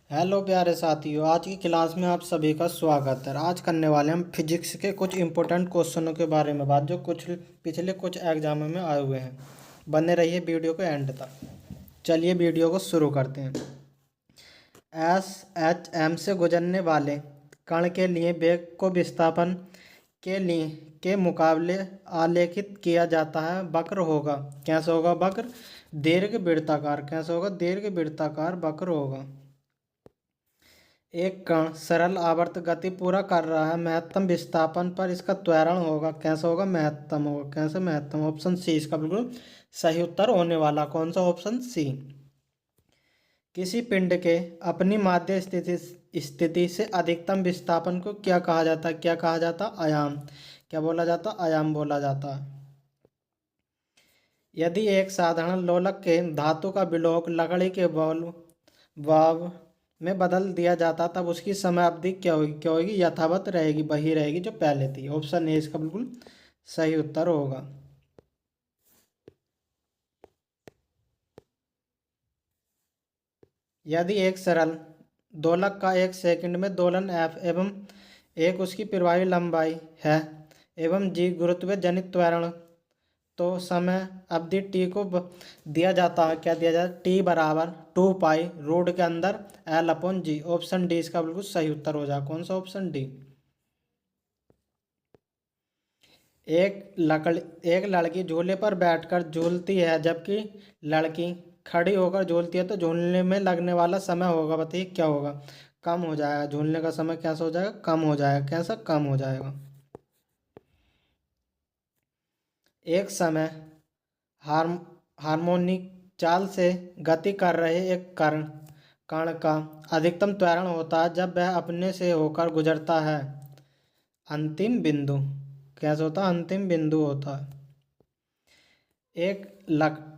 Hello प्यारे साथियों, आज की क्लास में आप सभी का स्वागत है। आज करने वाले हम फिजिक्स के कुछ इंपॉर्टेंट क्वेश्चनों के बारे में बात, जो कुछ पिछले कुछ एग्जामों में आए हुए हैं। बने रहिए वीडियो को एंड तक। चलिए वीडियो को शुरू करते हैं। एस एच एम से गुजरने वाले कण के लिए वेग को विस्थापन के लिए के मुकाबले आलेखित किया जाता है। वक्र होगा, कैसे होगा वक्र? दीर्घ वृत्ताकार। कैसे होगा? दीर्घ वृत्ताकार वक्र होगा। एक कण सरल आवर्त गति पूरा कर रहा है, महत्तम विस्थापन पर इसका त्वरण होगा। कैसे होगा? महत्तम होगा। कैसे? महत्तम। ऑप्शन सी इसका बिल्कुल सही उत्तर होने वाला। कौन सा? Option C. किसी पिंड के अपनी माध्य स्थिति से अधिकतम विस्थापन को क्या कहा जाता है? क्या कहा जाता? आयाम। क्या बोला जाता? आयाम बोला जाता है। यदि एक साधारण लोलक के धातु का विलोक लकड़ी के बॉल वाव में बदल दिया जाता, तब उसकी समय अवधि क्या होगी? क्या होगी? यथावत रहेगी, वही रहेगी जो पहले थी। ऑप्शन ए इसका बिल्कुल सही उत्तर होगा। यदि एक सरल दोलक का एक सेकंड में दोलन एफ एवं एक उसकी प्रवाही लंबाई है एवं जी गुरुत्व जनित त्वरण, तो समय अवधि टी को दिया जाता है। क्या दिया जाता है? टी बराबर 2 पाई रूट के अंदर L upon G. Option D इसका बिल्कुल सही उत्तर हो जाए। कौन सा? Option D. एक लड़की झूले पर बैठकर झूलती है, जबकि लड़की खड़ी होकर झूलती है, तो झूलने में लगने वाला समय होगा, बताइए क्या होगा? कम हो जाएगा। झूलने का समय कैसा हो जाएगा? कम हो जाएगा। कैसा? कम हो जाएगा। एक समय हार हार्मोनिक चाल से गति कर रहे एक कण का अधिकतम त्वरण होता है जब वह अपने से होकर गुजरता है। अंतिम बिंदु। कैसे होता है? अंतिम बिंदु होता है। एक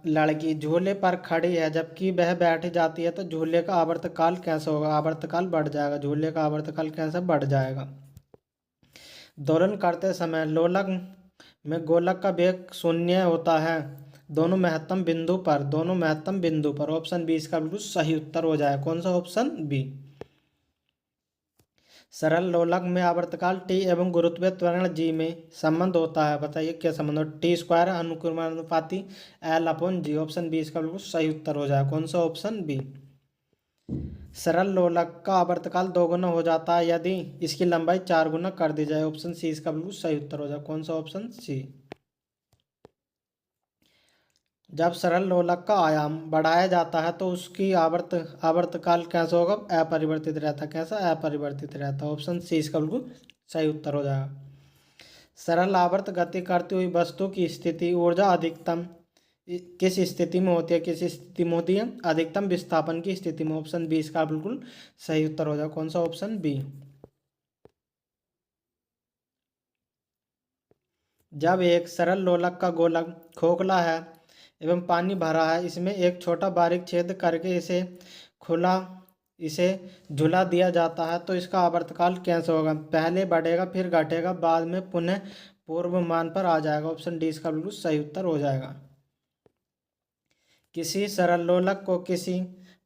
लड़की झूले पर खड़ी है, जबकि वह बैठ जाती है, तो झूले का आवर्तकाल कैसा होगा? आवर्तकाल बढ़ जाएगा। झूले का आवर्तकाल कैसे बढ़ जाएगा? दोलन करते समय लोलक में गोलक का वेग शून्य होता है दोनों महत्तम बिंदु पर। ऑप्शन बी इसका बिल्कुल सही उत्तर हो जाए। कौन सा? Option B. सरल लोलक में आवर्तकाल टी एवं गुरुत्वीय त्वरण जी में संबंध होता है। बताइए क्या संबंध हो? टी स्क्वायर अनुक्रमानुपाती L upon G. Option B इसका बिल्कुल सही उत्तर हो जाए। कौन सा? Option B. सरल लोलक का आवर्तकाल 2 गुना हो जाता है यदि इसकी लंबाई 4 गुना कर दी जाए। ऑप्शन सी इसका बिल्कुल सही उत्तर हो जाए। कौन सा? Option C. जब सरल लोलक का आयाम बढ़ाया जाता है, तो उसकी आवर्तकाल कैसा होगा? अपरिवर्तित रहता है। कैसा? अपरिवर्तित रहता है। ऑप्शन सी इसका बिल्कुल सही उत्तर हो जाएगा। सरल आवर्त गति करती हुई वस्तु की स्थिति ऊर्जा अधिकतम किस स्थिति में होती है? किस स्थिति में होती है? अधिकतम विस्थापन की स्थिति में। ऑप्शन बी इसका बिल्कुल सही उत्तर हो जाएगा। कौन सा? Option B. जब एक सरल लोलक का गोलक खोखला है एवं पानी भरा है, इसमें एक छोटा बारीक छेद करके खुला इसे झुला दिया जाता है, तो इसका आवर्तकाल कैसे होगा? पहले बढ़ेगा, फिर घटेगा, बाद में पुनः पूर्व मान पर आ जाएगा। ऑप्शन डी इसका बिल्कुल सही उत्तर हो जाएगा। किसी सरल लोलक को किसी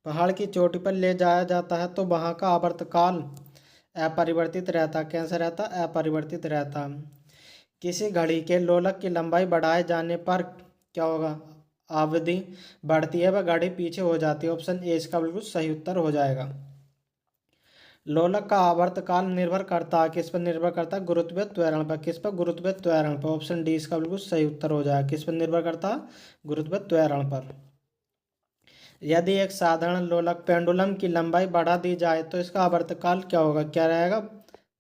पहाड़ की चोटी पर ले जाया जाता है, तो वहाँ का आवर्तकाल अपरिवर्तित रहता। कैसे रहता? अपरिवर्तित रहता। किसी घड़ी के लोलक की लंबाई बढ़ाए जाने पर क्या होगा? अवधि बढ़ती है, वह घड़ी पीछे हो जाती है। ऑप्शन ए इसका बिल्कुल सही उत्तर हो जाएगा। लोलक का आवर्तकाल निर्भर करता है, किस पर निर्भर करता है? गुरुत्वीय त्वरण पर। किस पर? गुरुत्वीय त्वरण पर। ऑप्शन डी इसका बिल्कुल सही उत्तर हो जाएगा। किस पर निर्भर करता है? गुरुत्वीय त्वरण पर। यदि एक साधारण लोलक पेंडुलम की लंबाई बढ़ा दी जाए, तो इसका आवर्तकाल क्या होगा? क्या रहेगा?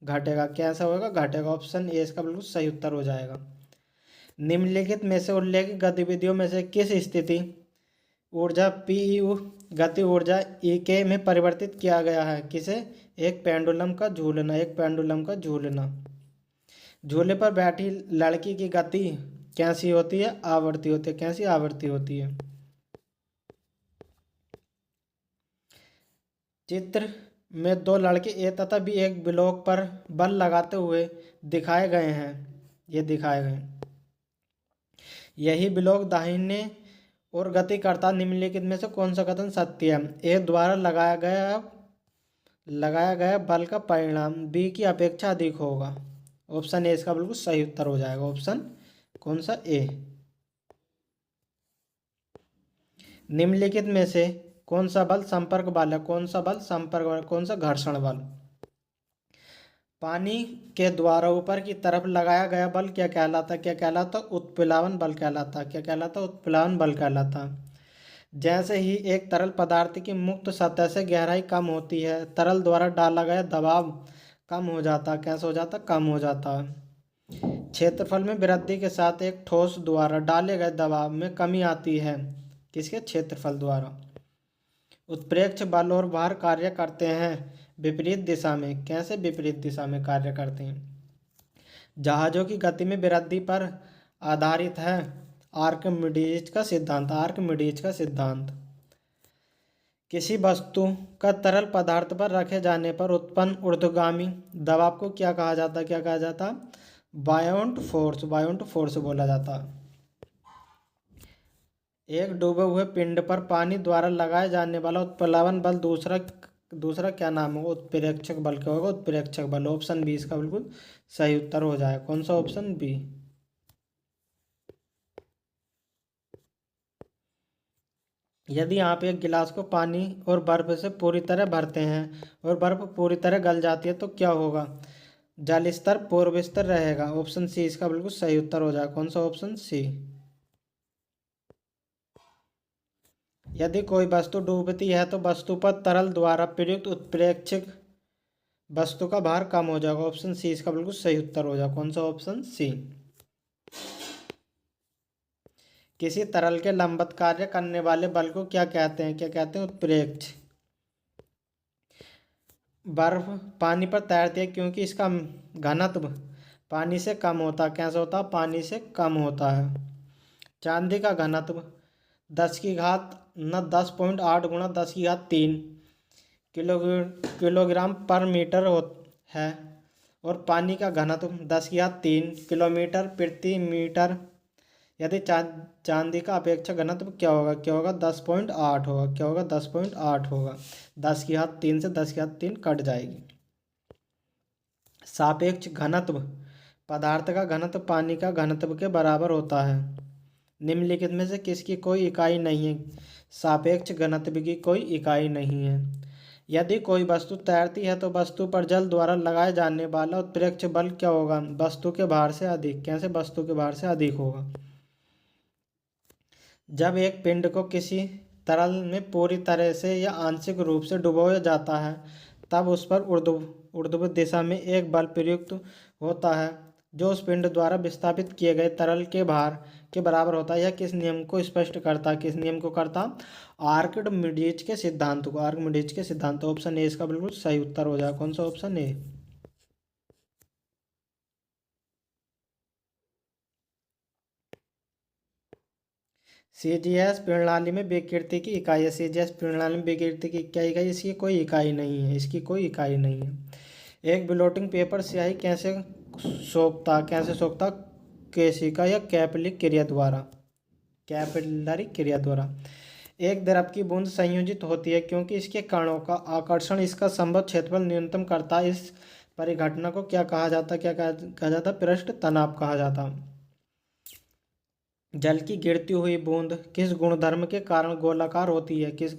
घटेगा। कैसा होगा? घटेगा। ऑप्शन ए इसका बिल्कुल सही उत्तर हो जाएगा। निम्नलिखित में से उल्लेखित गतिविधियों में से किस स्थिति ऊर्जा पी गति ऊर्जा ई के में परिवर्तित किया गया है? किसे? एक पेंडुलम का झूलना। एक पेंडुलम का झूलना। झूले पर बैठी लड़की की गति कैसी होती है? आवर्ती होती है। कैसी? आवर्ती होती है। चित्र में दो लड़के ए तथा बी एक ब्लॉक पर बल लगाते हुए दिखाए गए हैं। ये दिखाए गए। यही ब्लॉक दाहिने और गति करता। निम्नलिखित में से कौन सा कथन सत्य है? ए द्वारा लगाया गया लगाया गया बल का परिणाम बी की अपेक्षा अधिक होगा। ऑप्शन ए इसका बिल्कुल सही उत्तर हो जाएगा। ऑप्शन कौन सा? ए। निम्नलिखित में से कौन सा बल संपर्क बल है? कौन सा बल संपर्क बल? कौन सा घर्षण बल? पानी के द्वारा ऊपर की तरफ लगाया गया बल क्या कहलाता? क्या कहलाता? उत्प्लावन बल कहलाता। क्या कहलाता? उत्प्लावन बल कहलाता। जैसे ही एक तरल पदार्थ की मुक्त सतह से गहराई कम होती है, तरल द्वारा डाला गया दबाव कम हो जाता। कैसे हो जाता? कम हो जाता। क्षेत्रफल में वृद्धि के साथ एक ठोस द्वारा डाले गए दबाव में कमी आती है। किसके? क्षेत्रफल द्वारा। उत्प्रेक्ष बल और भार कार्य करते हैं विपरीत दिशा में। कैसे विपरीत दिशा में कार्य करते हैं? जहाजों की गति में वृद्धि पर आधारित है आर्किमिडीज का सिद्धांत। आर्किमिडीज का सिद्धांत। किसी वस्तु का तरल पदार्थ पर रखे जाने पर उत्पन्न ऊर्ध्वगामी दबाव को क्या कहा जाता? क्या कहा जाता? बायोंट फोर्स। बायोंट फोर्स बोला जाता। एक डूबे हुए पिंड पर पानी द्वारा लगाए जाने वाला उत्प्लावन बल दूसरा क्या नाम होगा? उत्प्रेक्षक बल। क्या होगा? उत्प्रेक्षक बल। ऑप्शन बी इसका बिल्कुल सही उत्तर हो जाएगा। कौन सा? Option B. यदि आप एक गिलास को पानी और बर्फ से पूरी तरह भरते हैं और बर्फ पूरी तरह गल जाती है तो क्या होगा? जल स्तर पूर्व स्तर रहेगा। ऑप्शन सी इसका बिल्कुल सही उत्तर हो जाएगा। कौन सा? Option C. यदि कोई वस्तु डूबती है तो वस्तु पर तरल द्वारा प्रयुक्त उत्प्रेक्षक वस्तु का भार कम हो जाएगा। ऑप्शन सी इसका बिल्कुल सही उत्तर हो जाएगा। कौन सा? Option C. किसी तरल के लंबवत कार्य करने वाले बल को क्या कहते हैं? क्या कहते हैं? उत्प्रेक्ष। बर्फ पानी पर तैरती है क्योंकि इसका घनत्व पानी से कम होता है। कैसे होता है? पानी से कम होता है। चांदी का घनत्व 10 गुणा 10 की घात 3 किलोग्राम पर मीटर है और पानी का घनत्व 10 की घात 3 किलोमीटर प्रति मीटर। यदि चांदी का अपेक्षा घनत्व क्या होगा? क्या होगा? 10.8 होगा। क्या होगा? 10.8 होगा। 10 की घात 3 से 10 की घात 3 कट जाएगी। सापेक्ष घनत्व पदार्थ का घनत्व पानी का घनत्व के बराबर होता है। निम्नलिखित में से किसकी कोई इकाई नहीं है? सापेक्ष घनत्व की कोई इकाई नहीं है। यदि कोई वस्तु तैरती है तो वस्तु पर जल द्वारा लगाए जाने वाला उत्प्रेक्ष बल क्या होगा? वस्तु के भार से अधिक। कैसे? वस्तु के भार से अधिक होगा। जब एक पिंड को किसी तरल में पूरी तरह से या आंशिक रूप से डुबोया जाता है तब उस पर ऊर्ध्व दिशा में एक बल प्रयुक्त होता है जो उस पिंड द्वारा विस्थापित किए गए तरल के भार के बराबर होता है। यह किस नियम को स्पष्ट करता है? किस नियम को करता? आर्किमिडीज के सिद्धांत को। आर्किमिडीज के सिद्धांत। ऑप्शन ए इसका बिल्कुल सही उत्तर हो जाएगा। कौन सा? Option A. सीजीएस प्रणाली में विकृति की इकाई है। सीजीएस प्रणाली में विकृति की क्या इकाई? इसकी कोई इकाई नहीं है। इसकी कोई इकाई नहीं है। एक ब्लोटिंग पेपर स्याही कैसे सोखता? कैसे सोखता? केशिका या कैपिलरी क्रिया द्वारा। कैपिलरी क्रिया द्वारा। एक द्रव की बूंद संयोजित होती है क्योंकि इसके कणों का आकर्षण इसका संभव क्षेत्रफल न्यूनतम करता है। इस परिघटना को क्या कहा जाता? क्या कहा जाता? पृष्ठ तनाव कहा जाता। जल की गिरती हुई बूंद किस गुणधर्म के कारण गोलाकार होती है? किस?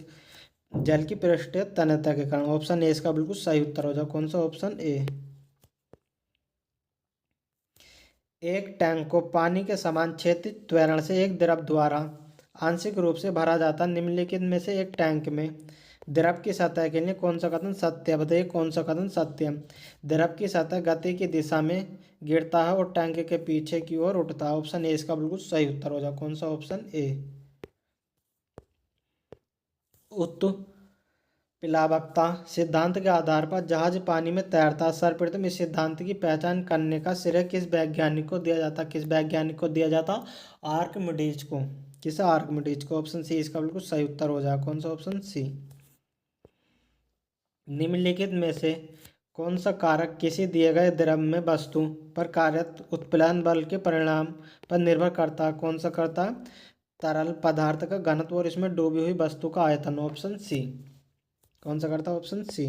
जल की पृष्ठीय तन्यता के कारण। ऑप्शन ए इसका बिल्कुल सही उत्तर हो जाए। कौन सा? Option A. एक टैंक को पानी के समान क्षैतिज त्वरण से एक द्रव द्वारा आंशिक रूप से भरा जाता है। निम्नलिखित में से एक टैंक में द्रव की सतह के लिए कौन सा कथन सत्य है? बताइए कौन सा कथन सत्य है? द्रव की सतह गति की दिशा में गिरता है और टैंक के पीछे की ओर उठता है। ऑप्शन ए इसका बिल्कुल सही उत्तर हो जाए। कौन सा? Option A. उत्प्लावकता सिद्धांत के आधार पर जहाज पानी में तैरता है। सर्वप्रथम इस सिद्धांत की पहचान करने का श्रेय किस वैज्ञानिक को दिया जाता? किस वैज्ञानिक को दिया जाता? आर्किमिडीज को। किस? आर्किमिडीज को। ऑप्शन सी इसका बिल्कुल सही उत्तर हो जाएगा। कौन सा? Option C. निम्नलिखित में से कौन सा कारक किसी दिए गए द्रव में वस्तु पर कार्यरत उत्प्लावन बल के परिणाम पर निर्भर करता है? कौन सा करता है? तरल पदार्थ का घनत्व और इसमें डूबी हुई वस्तु का आयतन। Option C. कौन सा करता है? Option C.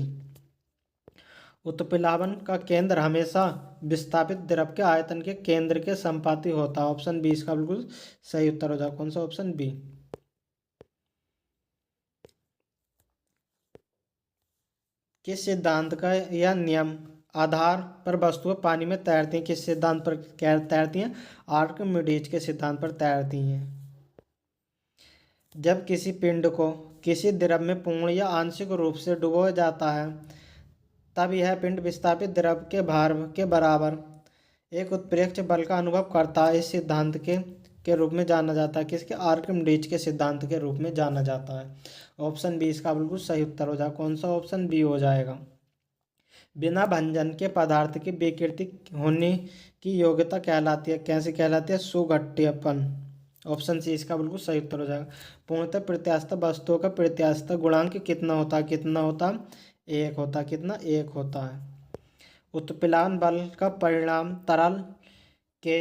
उत्प्लावन का केंद्र हमेशा विस्थापित द्रव के आयतन के केंद्र के संपाती होता है। ऑप्शन बी इसका बिल्कुल सही उत्तर हो जाएगा। कौन सा? Option B. किस सिद्धांत का यह नियम आधार पर वस्तुएं पानी में तैरती हैं? किस सिद्धांत पर तैरती हैं? आर्किमिडीज के सिद्धांत पर तैरती हैं। जब किसी पिंड को किसी द्रव में पूर्ण या आंशिक रूप से डुबोया जाता है तब यह पिंड विस्थापित द्रव के भार के बराबर एक उत्प्रेरक बल का अनुभव करता है। इस सिद्धांत के रूप में जाना जाता है। किसके? आर्किमिडीज के सिद्धांत के रूप में जाना जाता है। ऑप्शन बी इसका बिल्कुल सही उत्तर हो जाएगा। कौन सा? ऑप्शन बी हो जाएगा। बिना भंजन के पदार्थ की विकृति होने की योग्यता कहलाती है? कैसे कहलाती है? सुघट्यपन। ऑप्शन सी इसका बिल्कुल सही उत्तर हो जाएगा। पूर्णतः प्रत्यास्थ वस्तुओं का प्रत्यास्थ गुणांक कितना होता है? कितना होता है? एक होता है। कितना? एक होता है। उत्प्लावन बल का परिणाम तरल के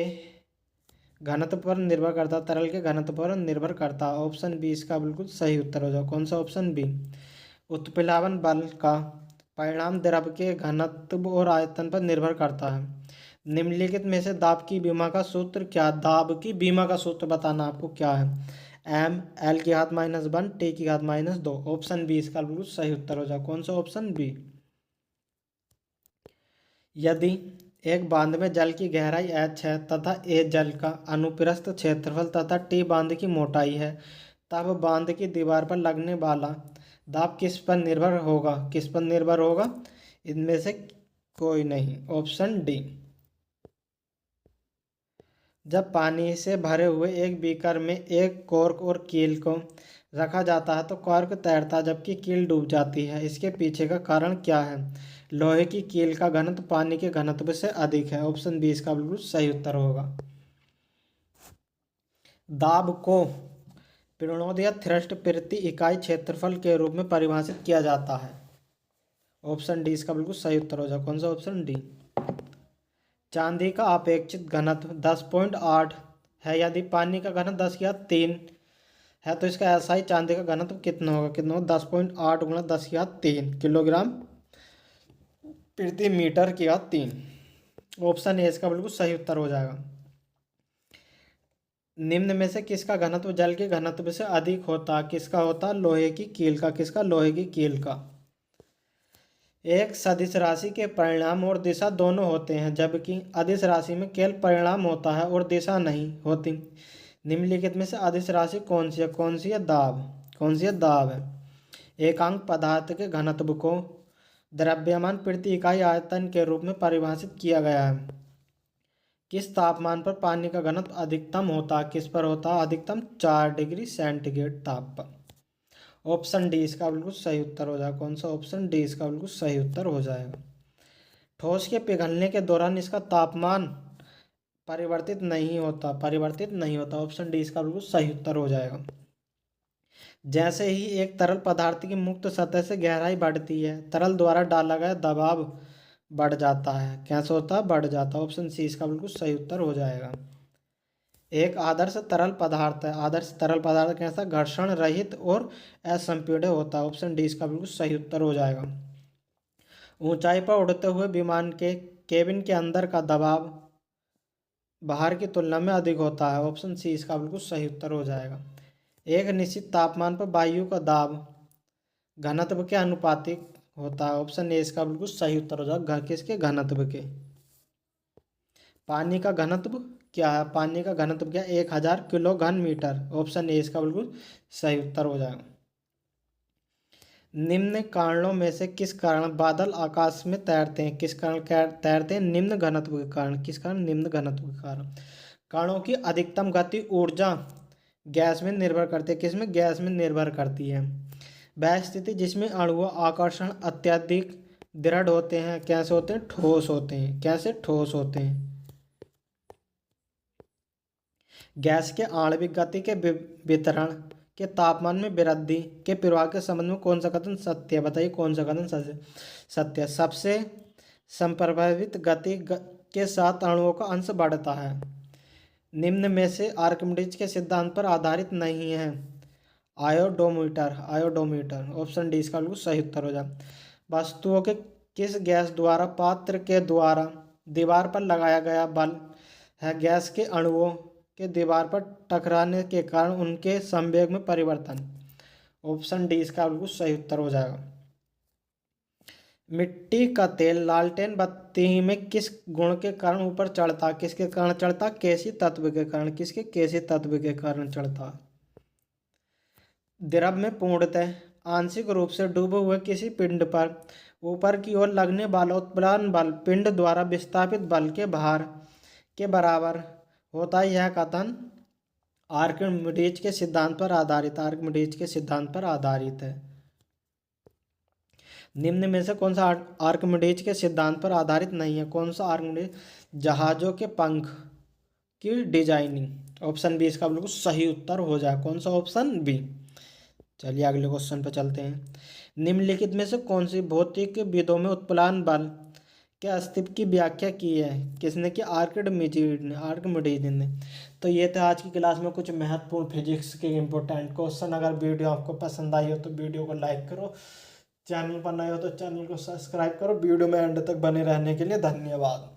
घनत्व पर निर्भर करता है। तरल के घनत्व पर निर्भर करता है। ऑप्शन बी इसका बिल्कुल सही उत्तर हो जाएगा। कौन सा? Option B. उत्प्लावन बल का परिणाम द्रव के घनत्व और आयतन पर निर्भर करता है। निम्नलिखित में से दाब की विमा का सूत्र क्या? दाब की विमा का सूत्र बताना आपको क्या है? एम एल की घात -1 टी की घात -2। ऑप्शन बी इसका बिल्कुल सही उत्तर हो जाएगा। कौन सा? Option B. यदि एक बांध में जल की गहराई h है तथा ए जल का अनुप्रस्थ क्षेत्रफल तथा टी बांध की मोटाई है तब बांध की दीवार पर लगने वाला दाब किस पर निर्भर होगा? किस पर निर्भर होगा? इनमें से कोई नहीं। Option D. जब पानी से भरे हुए एक बीकर में एक कॉर्क और कील को रखा जाता है तो कॉर्क तैरता है जबकि कील डूब जाती है। इसके पीछे का कारण क्या है? लोहे की कील का घनत्व पानी के घनत्व से अधिक है। ऑप्शन बी इसका बिल्कुल सही उत्तर होगा। दाब को प्रणोद या थ्रस्ट प्रति इकाई क्षेत्रफल के रूप में परिभाषित किया जाता है। ऑप्शन डी इसका बिल्कुल सही उत्तर हो जाएगा। कौन सा? Option D. चांदी का अपेक्षित घनत्व 10.8 है। यदि पानी का घनत्व 10⁻³ है तो इसका SI चांदी का घनत्व कितना होगा? कितना होगा? 10.8 × 10⁻³ किलोग्राम प्रति मीटर की घात 3। ऑप्शन ए इसका बिल्कुल सही उत्तर हो जाएगा। निम्न में से किसका घनत्व जल के घनत्व से अधिक होता है? किसका होता है? लोहे की कील का। किसका? लोहे की कील का। एक सदिश राशि के परिणाम और दिशा दोनों होते हैं जबकि अदिश राशि में केवल परिणाम होता है और दिशा नहीं होती। निम्नलिखित में से अदिश राशि कौन सी है? कौन सी है? दाब। कौन सी है? दाब है। एकांक पदार्थ के घनत्व को द्रव्यमान प्रति इकाई आयतन के रूप में परिभाषित किया गया है। किस तापमान पर पानी का घनत्व अधिकतम होता है? किस पर होता है? अधिकतम 4 डिग्री सेंटीग्रेड ताप पर। ऑप्शन डी इसका बिल्कुल सही उत्तर हो जाएगा। कौन सा? ऑप्शन डी इसका बिल्कुल सही उत्तर हो जाएगा। ठोस के पिघलने के दौरान इसका तापमान परिवर्तित नहीं होता। परिवर्तित नहीं होता। ऑप्शन डी इसका बिल्कुल सही उत्तर हो जाएगा। जैसे ही एक तरल पदार्थ की मुक्त सतह से गहराई बढ़ती है तरल द्वारा डाला गया दबाव बढ़ जाता है। कैसे होता है? बढ़ जाता है। ऑप्शन सी इसका बिल्कुल सही उत्तर हो जाएगा। एक आदर्श तरल पदार्थ है। आदर्श तरल पदार्थ कैसा? घर्षण रहित और असंपीड्य होता है। ऑप्शन डी इसका बिल्कुल सही उत्तर हो जाएगा। ऊंचाई पर उड़ते हुए विमान के केबिन के अंदर का दबाव बाहर की तुलना में अधिक होता है। ऑप्शन सी इसका बिल्कुल सही उत्तर हो जाएगा। एक निश्चित तापमान पर वायु का दाब घनत्व के अनुपातिक होता है। ऑप्शन ए इसका बिल्कुल सही उत्तर हो जाएगा। किसके? घनत्व के। पानी का घनत्व क्या है? पानी का घनत्व क्या है? 1000 किलो घन मीटर। ऑप्शन ए इसका बिल्कुल सही उत्तर हो जाएगा। निम्न कारणों में से किस कारण बादल आकाश में तैरते हैं? किस कारण तैरते हैं? निम्न घनत्व के कारण। किस कारण? निम्न घनत्व के कारण। कणों की अधिकतम गति ऊर्जा गैस में निर्भर करती है। किसमें? गैस में निर्भर करती है। वह स्थिति जिसमें अणुओं आकर्षण अत्यधिक दृढ़ होते हैं कैसे होते हैं? ठोस होते हैं। कैसे? ठोस होते हैं। गैस के आणविक गति के वितरण के तापमान में वृद्धि के प्रभाव के संबंध में कौन सा कथन सत्य है? बताइए कौन सा कथन सत्य है? सबसे संप्रभावित गति के साथ अणुओं का अंश बढ़ता है। निम्न में से आर्किमिडीज के सिद्धांत पर आधारित नहीं है। आयोडोमीटर। आयोडोमीटर। ऑप्शन डी इसका बिल्कुल सही उत्तर हो जाए। वस्तुओं के किस गैस द्वारा पात्र के द्वारा दीवार पर लगाया गया बल है गैस के अणुओं के दीवार पर टकराने के कारण उनके संवेग में परिवर्तन। ऑप्शन डी इसका बिल्कुल सही उत्तर हो जाएगा। मिट्टी का तेल लालटेन बत्ती में किस गुण के कारण ऊपर चढ़ता, किसके कारण चढ़ता, केसी तत्व के कारण, किसके, केसी तत्व के कारण चढ़ता। द्रव में पूर्णतः आंशिक रूप से डूबे हुए किसी पिंड पर ऊपर की ओर लगने वाला उत्प्लावन बल पिंड द्वारा विस्थापित बल के भार के बराबर होता है। यह कथन आर्किमिडीज के सिद्धांत पर आधारित, आर्किमिडीज के सिद्धांत पर आधारित है। निम्न में से कौन सा आर्किमिडीज के सिद्धांत पर आधारित नहीं है? कौन सा आर्किमिडीज? जहाजों के पंख की डिजाइनिंग। ऑप्शन बी इसका बिल्कुल सही उत्तर हो जाए। कौन सा? Option B. चलिए अगले क्वेश्चन पर चलते हैं। निम्नलिखित में से कौन सी भौतिक विदों में उत्प्लावन बल के अस्तित्व की व्याख्या की है? किसने की? आर्किमिडीज ने। तो ये था आज की क्लास में कुछ महत्वपूर्ण फिजिक्स के इंपॉर्टेंट क्वेश्चन। अगर वीडियो आपको पसंद आई हो तो वीडियो को लाइक करो, चैनल पर नए हो तो चैनल को सब्सक्राइब करो। वीडियो में एंड तक बने रहने के लिए धन्यवाद।